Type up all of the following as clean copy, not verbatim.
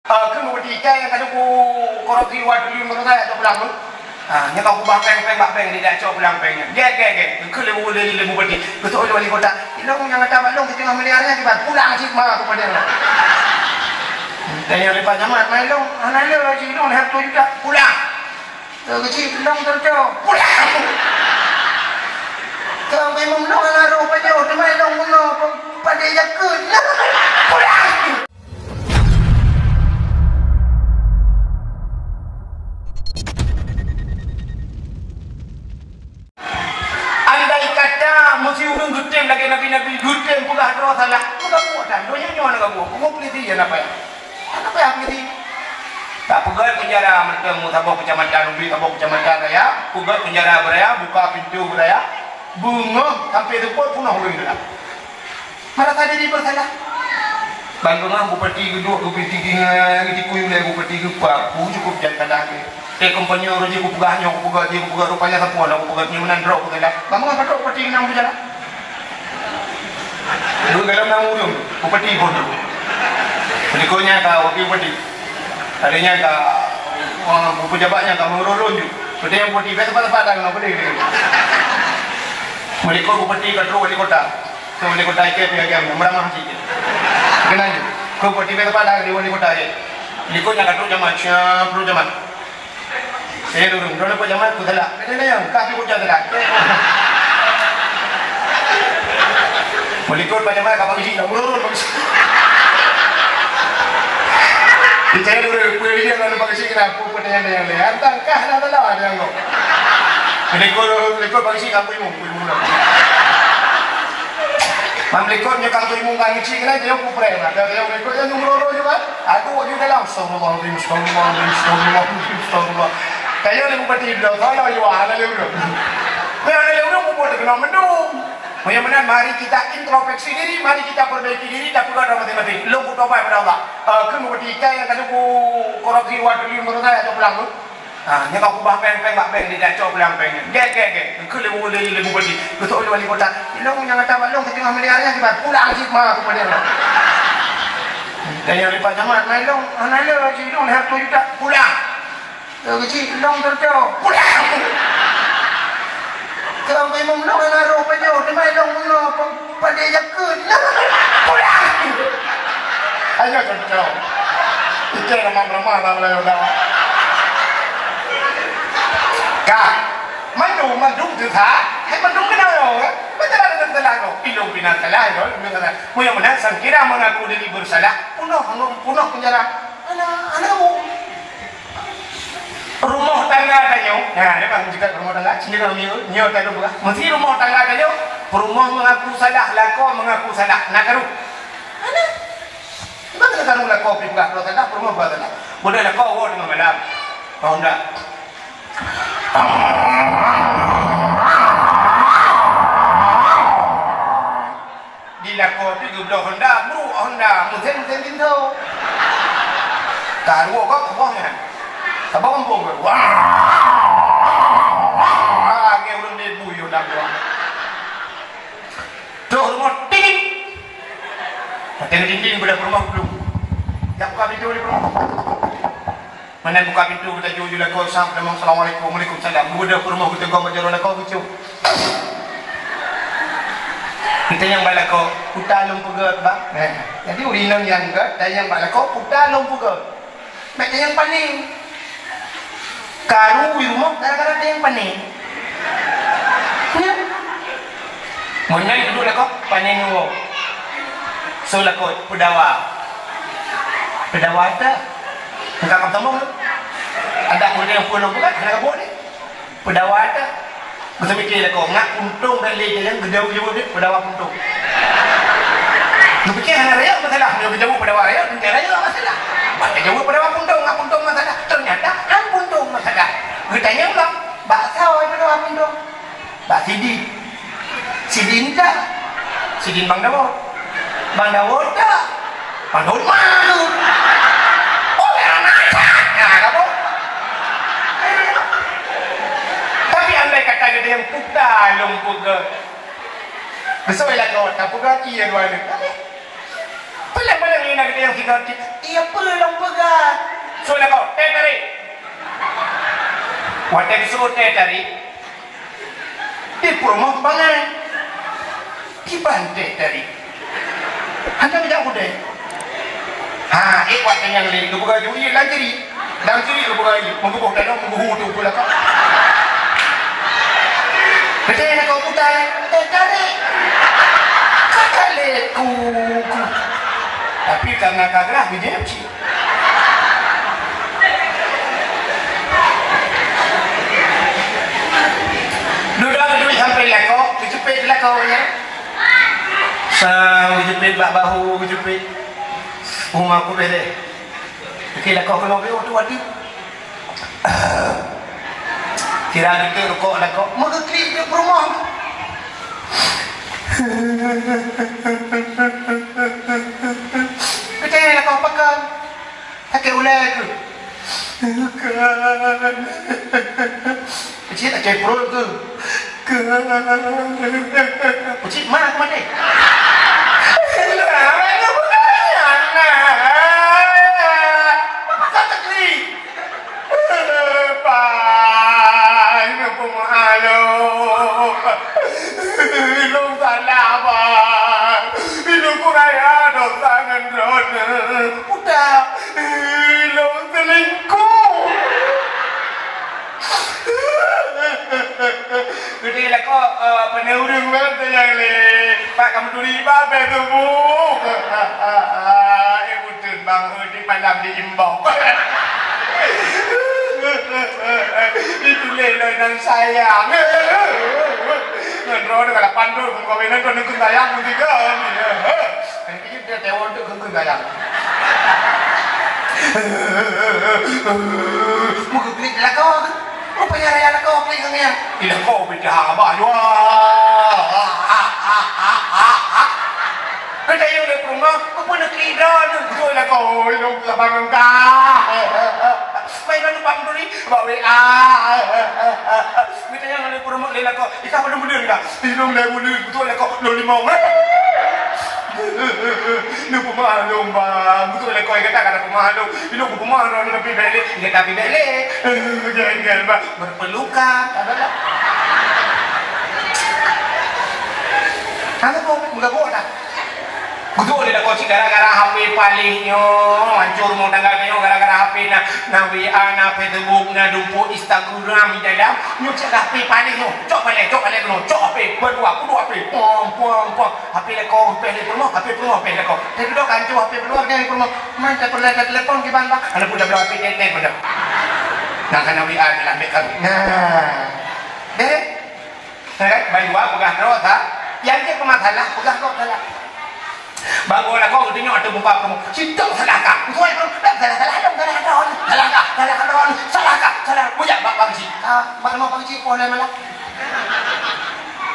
Kung di kaya yang kadu korupsi wadu lima saya atau pulang tu, nya kau kubah peng di dah cok pulang pengnya, ge, kau lebu berdi, betul wali kota, ilong yang ada balong kita miliarnya kita pulang sih mah tu pada orang. Dan yang lepas zaman main long, anak le lagi long harus tu juga pulang, kecil long terjauh pulang. Kau memang long anak roh pada orang main long mana pada jakun pulang. Mesti urung gutem lagi nabi gutem pula doa salah. Muka buat dah. Doanya nyawa nak buat. Kau peliti ya apa ya? Apa yang peliti? Tak pegat penjara mereka mutabak kecamatan Ubi, tabak kecamatan Raya, pegat penjara beraya, buka pintu beraya, bunga sampai depan punah urung dah. Mana tadi di bersalah? Bangunlah bupati kedua, bupati tiga, dikuyu lagi bupati keempat, cukup jalan lagi. Kompanya orang je kupugahnya, kupugah rupanya satu orang, kupugah ni menan drop kita dah. Kamu apa drop peti nang berjalan? Dulu dalam nang urung, peti pun. Berikutnya kau wakil peti, adanya kau pejabatnya kau mengurun je. Peti yang peti tempat-tempat dah kau peti. Mereka peti katro wali kota, so wali kota ikut pihak yang meramah sikit. Kenapa? Kau peti tempat dah di wali kota je. Berikutnya katro zaman, pro zaman. Saya dulu apa zaman aku salah. Beda yang kaki kerja salah. Melikut banyak mana kapal isi, urun bagus. Saya dulu punya dia kalau bagus kena aku pertanyaan yang lain. Tangkah dah tahu ada yang kau. Melikut bagus kamu imu lah. Melikutnya kamu imu kan isi kena dia aku pernah. Ada yang melikutnya urun juga. Aku juga dalam. Astagfirullah. Kaya ni bupati bilang saya jual ada lewat. Kaya ada lewat bupati kena mendung. Mudah-mudahan mari kita introspeksi diri, mari kita perbaiki diri, tak perlu ada mati-mati. Lo butuh apa pada Allah? Kau bupati kaya kadu korupsi wadu lima saya atau pulang tu. Nya kau kubah peng di dah cok pulang pengnya. Ge. Kau lebu bupati, betul wali kota. Ilong yang ada balong kita miliarnya kita pulang sih mah tu pada orang. Dan yang lepas zaman main long, anak le lagi long harus tu juga pulang. Kecil long terjauh pulang. Kau memang long anak roh pada orang main long mana pada jakun pulang. Ayo terjauh. Itu ramah dah boleh dah. Kak, mandung tu tak? Hai mandung kenal orang? Betul ada salah kau. Ilmu bina salah kau. Mudah-mudahan sangkira mengaku diri bersalah. Punuh penjara. Anakmu. Rumah tangga tanya, nah, memang juga rumah tangga. Sini kalau nyo tadi bukan. Mesti rumah tangga tanya, rumah mengaku salah, lako mengaku salah. Nak karu, mana? Bagaimana kita karu lako pihak rumah tangga, rumah buat salah. Boleh lako awak dengan malam, oh enggak. Di lako pihak rumah Honda, bro Honda, musim pintu. Karu kok kebongnya. Abang kampung ke? Wah, kayak orang dia buyu dah buang. Tuh rumah ting, ting pada rumah belum. Tak buka pintu di rumah. Mana buka pintu kita jujur lah kau sampai memang assalamualaikum, waalaikumsalam. Budak rumah kita kau macam mana kau kecil. Kita yang balik kau putar lumpugat bang. Jadi urinang yang gat, dan yang balik kau putar lumpugat. Macam yang paling. Karu di rumah gara-gara ada yang panen. Ya. Mungkin dulu lah kau panen dulu. So lah kau pedawa ada. Enggak ketemu. Ada muda yang pulang bukan? Ada kau ni. Pedawa ada. Kita mikir lah kau ngak untung dan lagi yang jauh-jauh ni pedawa untung. Lu fikir hanya raya masalah. Lu jauh pedawa raya, raya masalah. Macam jauh pedawa untung, ngak untung masalah. Ternyata untung masalah. Bertanya ulang, bakso itu apa untung? Bak Sidin tak? Sidin Bang Dawud tak? Bang Dawud malu. Oh anak nah kamu. Tapi andai kata ada yang putar lumpur ke, besok lah kau tak putar iya dua ni. Pelan-pelan ni nak ada yang kita iya pelan putar. Wadah sote tadi di promo pangan di bantai tadi hanya tidak udah wadah yang lain lu bukan juri lagi dan juri lu bukan mengubuh dan mengubuh tu pula kau betul nak kau putar tarik kakaleku tapi karena kagrah bijak sih sampai leko, dijepit leko ya. Dijepit bak bahu, dijepit. Rumah aku beli. Okey leko kalau beli tu ada. Kira ada rokok leko, maka klik dia rumah. Kita leko pakai. Pakai ulai tu. Bukan. Cik tak cek perut tu. Cik mana ke mana? Apa kata klik? Pak, ini pemahalu. Lu salah pak. Lu kuraya dosa ngendron. Udah. Lu selingkuh. Jadi lah kau penurung banget yang le. Pak kamu tuli apa tu bu? Ibu tu bang di malam diimbau. Itu lelai dan sayang. Ngendro dengan pandu kawinan kau nunggu sayang juga. Ini dia tewan tu nunggu sayang. Muka klik lah kau. Rupanya raya lah kau klik kami ya. Tidak kau bicara apa jua. Kita yang ada rumah, kau pun nak klik dah. Kau lah kau hidup lapangan kau. Mainan lupa beri bawa kita yang ada rumah lelak kau. Kita pada muda kita. Hidup dah muda betul lah kau. Lalu mau. Lu pemahalu bang, betul lah kau yang kata pemahalu. Lu pemahalu tapi balik, dia tapi balik. Jangan bang berpelukan, adalah. Apa kau muda kau dah? Betul dia kau cik gara-gara HP palingnya, hancur mau tanggal dia gara-gara HP na WA na Facebook na dumpu Instagram dalam, nyucak HP palingnya, cok balik cok HP berdua, kudu HP, pom, HP lekau, HP rumah, HP lekau. Tapi dok hancur HP berdua dia rumah, mana telepon di bangka, anak budak HP tetek pada. Nak kena WA dalam mereka. Nah, deh, berdua pegang rot ha, yang dia pemasalah pegang rot salah. Bagulah kau tengok ada muka kamu. Situ salah kah? Tuai kamu salah kah? Salah. Buat bang cik. Rumah bang cik boleh malam.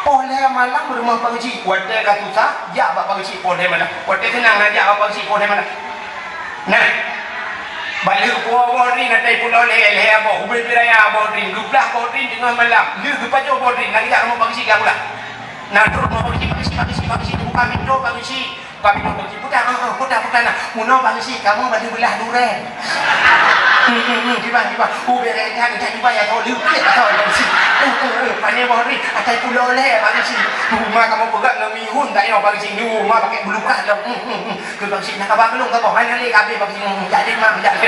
Boleh malam rumah bang cik. Wadah kata susah, ya bang cik boleh malam. Wadah senang aja bang cik boleh malam. Nah, balik boring nanti pulau leh apa? Ubin biraya boring, dublah boring tengah malam. Lu pajo boring lagi tak rumah bang cik kau lah. Nah, rumah bang cik buka metro bang cik. Kami mau pergi putar nak. Muno bangsi kamu bagi belah durian. Tiba. Ubere kan tiba ya tahu lihat tahu bangsi. Mana bori atai pulau leh bangsi. Rumah kamu pegang nak mihun tak yo bangsi ni rumah pakai belukah dah. Ke bangsi nak kabar belum kau mana leh kabeh bangsi jadi mak jadi.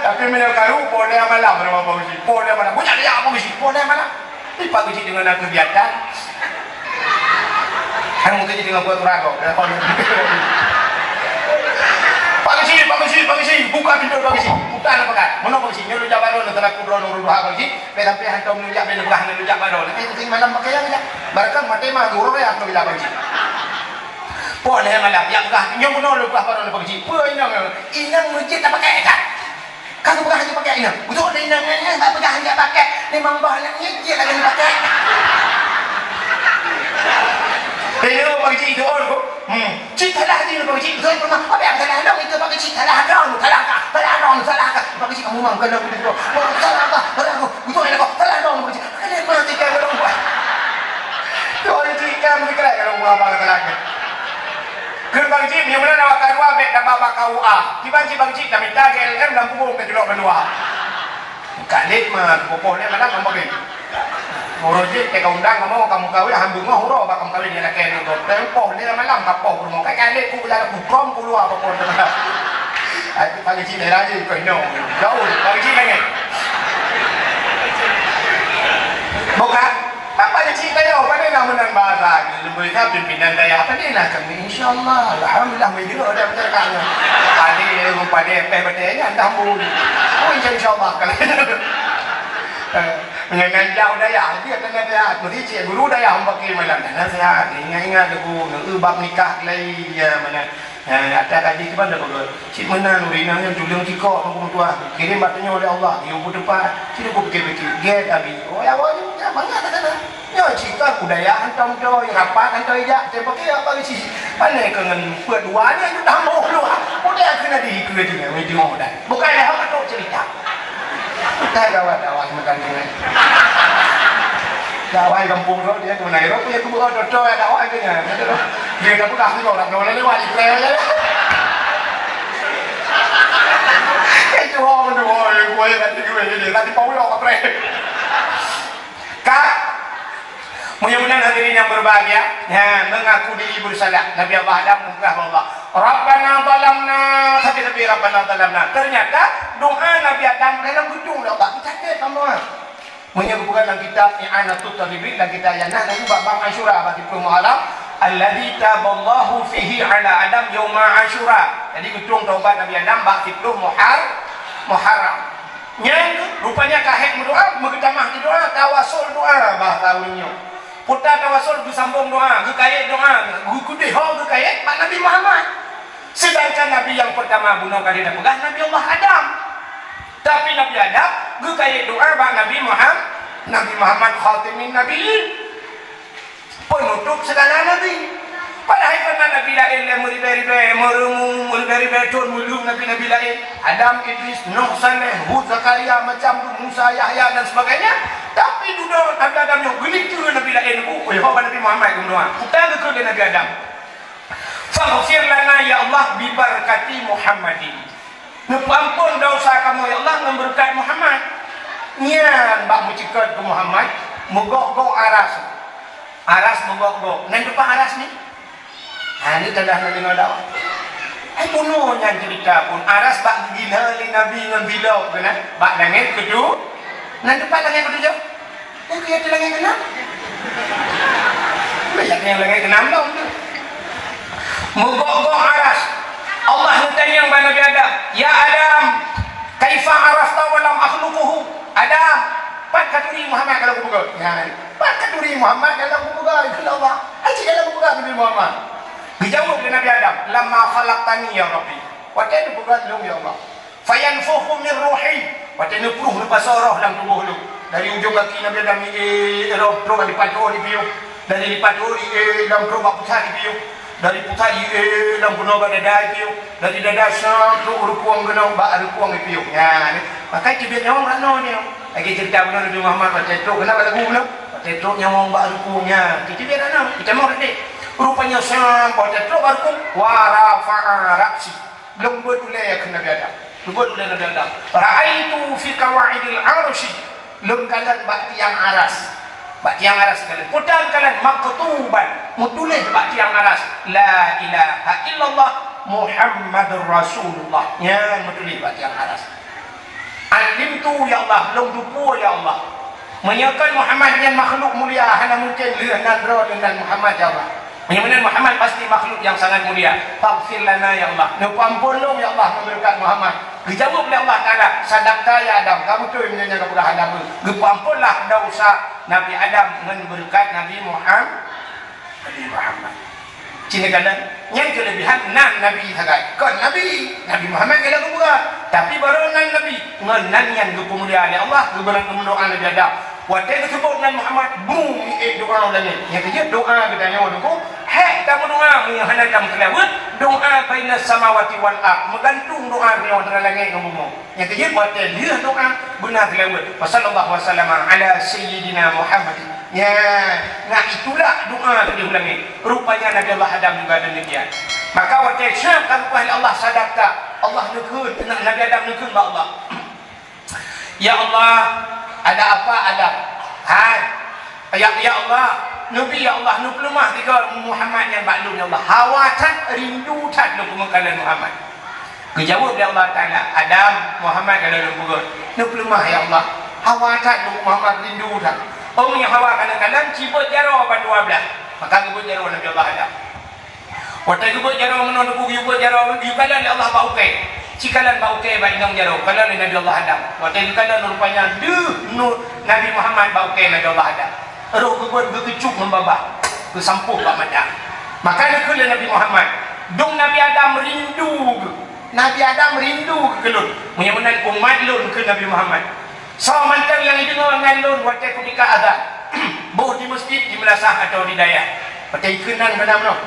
Tapi minyak karu boleh malam rumah bangsi. Boleh malam. Bukan dia bangsi. Boleh malam. Ini pak bangsi dengan aku kegiatan. Kan mungkin dengan buat rago. Bangsi. Buka pintu bangsi. Bukan apa kan? Mana bangsi? Nyuruh jabaron antara kudro nurul bangsi. Sampai hantam nujak belah nujak baron. Nanti malam pakai yang aja. Barang mati mah guru ya aku bilang bangsi. Boleh malam. Ya bukan. Nyuruh nurul baron bangsi. Puai inang masjid tak pakai kan? Kamu pegang hanya pakai ini. Betul ada inangnya, tak pegang hanya pakai. Memang bahannya dia lagi pakai. Hello, Pak Cik itu orang kok. Cik salah dia Pak Cik. Betul pernah. Apa yang salah dong itu Pak Cik salah dong. Salah. Pak Cik kamu mang kena begitu. Salah apa? Betul ada kok. Salah dong Pak Cik. Kalian mati kan orang buat. Tuan Cik kamu dikerai kalau buat apa lagi. Ke bang cip yang mana nak kadua bet dak baba KUA. Ki bang cip dah minta GLM dan pupuk ke jelok berdua. Kalik mah popone mana ngomong ni. Ngorojik ke undang ngomong kamu kawin hambung mah huro bakam kawin dia nak kena tu. Tempoh ni malam kapoh rumah kalik ku jalan bukom ku luar popone. Ai bang cip daerah je kau no. Jauh bang cip lagi. Bukan apa yang cerita yo pada nak menang bahasa mereka pimpinan daya apa ni lah kami insyaallah alhamdulillah video ada betul kan tadi pada PBT-nya tambul oh insyaallah kalau dengan jauh daya dia kena daya beri cik guru daya hamba ke malam nasihat ingat aku bab nikah lagi mana ada tadi ke mana kalau cik mana nurina yang tulung tikok kamu tua kirim batanya oleh Allah di umur depan cik aku fikir-fikir get abi oh ya awalnya bangga tak ada yo cerita budaya antam tu yang apa antam ijak saya pakai apa sih pandai dengan berduanya itu dah mau keluar budaya kena dihikul juga video dah bukan dah apa tu cerita kita gawat makan dengan gawai kampung tu dia ke mana punya kubu dodo ya gawai dia dia dah buka ni orang orang lewat Israel ya itu orang tu gue nanti gue ni nanti pau lo apa kak mudah-mudahan hadirin yang berbahagia mengaku diri bersalah Nabi Allah Adam menggah Allah Rabbana zalamna tapi Rabbana zalamna ternyata doa Nabi Adam dalam gedung Allah kita catat semua menyebutkan dalam kitab I'anatul Talibin dan kita yana dan juga bang Asyura bagi Muharram alladzi taballahu fihi ala Adam yauma Asyura jadi gedung taubat Nabi Adam bak 10 Muharram yang rupanya kahek berdoa mengetamah di doa tawasul doa bahasa ulunnya putar tawasul bersambung doa gekayat doa gukudih gekayat Pak Nabi Muhammad sedangkan Nabi yang pertama bunuh kali dah pegah Nabi Allah Adam tapi Nabi Adam gekayat doa Pak Nabi Muhammad khatimin nabiin penutup segala Nabi padahal karena Nabi lain yang meribet-ribet meribet tun mulung Nabi lain Adam, Idris, Nuh, Saleh, Hud, Zakaria macam tu Musa, Yahya dan sebagainya tapi duduk Nabi Adam yang gelik tu Nabi lain oh Nabi Muhammad tu doa kita ke Nabi Adam faghfir lana ya Allah bi barakati Muhammadin ampun dosa kamu ya Allah dengan berkat Muhammad nyan bak mucikat ke Muhammad megok-gok aras megok-gok nan depan aras ni ini tanda Nabi Muhammad bunuh yang cerita pun aras bak gila li Nabi dengan bilau kena bak langit kedua nan depan langit kedua yang kaya langit keenam banyak yang langit keenam tau megok-gok aras Allah bertanya yang Nabi Adam ya Adam kaifa arafta walam akhluquhu Adam pat katuri Muhammad kalau aku buka pat katuri Muhammad kalau aku buka kalau Allah aji kalau aku buka Nabi Muhammad dijawab oleh Nabi Adam lamma khalaqtani ya Rabbi waktu itu bukan lu ya Allah fayanfukhu min ruhi waktu itu peruh lepas roh dalam tubuh lu dari ujung kaki Nabi Adam roh di patu di piu dari patu di dalam roh pusat di piu dari pusat di dalam kuno dada di piu dari dada sampai urukuang kuno ba urukuang di piu ya maka itu dia orang rano dia lagi cerita benar Nabi Muhammad waktu itu kenapa lagu belum waktu itu nyamong ba urukuangnya itu dia rano kita mau nanti rupanya sampai jatuh barkum warafa'a ra'si belum berdulai ke Nabi Adam belum berdulai Nabi Adam ra'aitu fi kawaidil arshi belum kalian bak tiang aras kalian putar kalian maktuban mutulih bak tiang aras la ilaha illallah Muhammadur Rasulullah yang mutulih bak tiang aras alim tu ya Allah belum dupu ya Allah menyakan Muhammad yang makhluk mulia hanya mungkin lihat dengan Muhammad ya Allah benar-benar Muhammad pasti makhluk yang sangat mulia. Faghfir lana ya Allah. Ampun ya Allah berkat Muhammad. Dijawab oleh Allah Taala, sadaqta ya Adam. Kamu tu yang menanya kepada Adam. Ampunlah dosa Nabi Adam dengan berkat Nabi Muhammad. Cina kalian yang kelebihan nan Nabi sagai. Kan Nabi Muhammad kalau bukan. Tapi baru nan Nabi nan yang kemuliaan Allah kebenaran mendoa Nabi Adam. Waktu itu sebut Nabi Muhammad bumi doa ulangnya. Yang ketiga doa kita nyawa dulu. Hek kamu doa menghadap kamu kelawat. Doa baina samawati wal ard. Menggantung doa beliau antara langit dan bumi. Yang ketiga waktu dia doa benar kelawat. Wassallallahu wasallam ala sayyidina Muhammad. Ya, nah itulah doa beliau ulangnya. Rupanya Nabi Allah Adam juga demikian. Maka waktu syam kan Allah sadaqta. Allah nukun, Nabi Adam nukun ba Allah. Ya Allah, ada apa ada? Hai. Ya Allah, Nabi ya Allah nu pelemah tiga Muhammad yang baklum ya Allah. Hawatan rindu tak lu kemakalan Muhammad. Kejawab ya Allah Taala, Adam Muhammad kalau lu buat. Nu pelemah ya Allah. Hawatan lu Muhammad rindu tak. Om yang hawa kadang-kadang cibut jaro pada 12. Maka cibut jaro Nabi Allah Adam. Waktu cibut jaro menonu cibut jaro dikalan Allah bau ke. Cikalan bau ke ba inang jaro kalan Nabi Allah Adam. Waktu dikalan rupanya Nabi Muhammad bau ke Nabi Allah Adam. Roh kebuat berkecuk membabah kesampuh Pak Madah. Maka dia kala Nabi Muhammad dong Nabi Adam rindu Nabi Adam rindu ke kelun menyemenan umat lun ke Nabi Muhammad. Sama mantang yang dengar dengan lun waktu ketika azan boh di masjid di Melasah atau di Dayak waktu ikenan benar-benar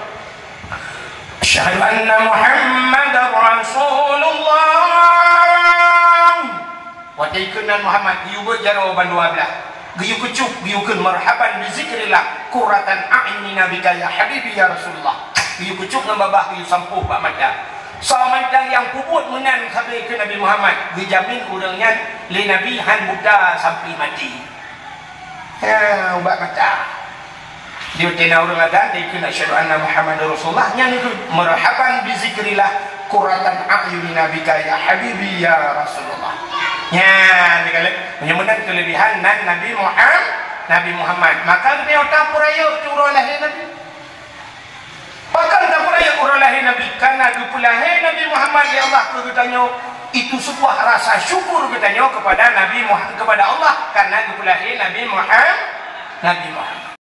asyhadu anna Muhammadar Rasulullah waktu ikenan Muhammad diubah jaro ban 12 giyu kucuk giyu kun marhaban bi zikrillah quratan a'yuni nabika ya habibi ya Rasulullah giyu kucuk ngambah giyu sampuh Pak Madah samantang yang puput menan khabar ke Nabi Muhammad dijamin urangnya li nabi han buddha sampai mati ya ubak mata dia tena urang ada dia kena syahadu anna Muhammadar Rasulullah nya niku marhaban bi zikrillah quratan a'yuni nabika ya habibi ya Rasulullah. Ya, menyemenang kelebihan Nabi Muhammad. Maka dia tak puraya curah lahir Nabi. Bahkan tak puraya curah lahir Nabi karena lahir Nabi Muhammad ya Allah bertanya itu sebuah rasa syukur bertanya kepada Nabi Muhammad kepada Allah karena lahir Nabi Muhammad.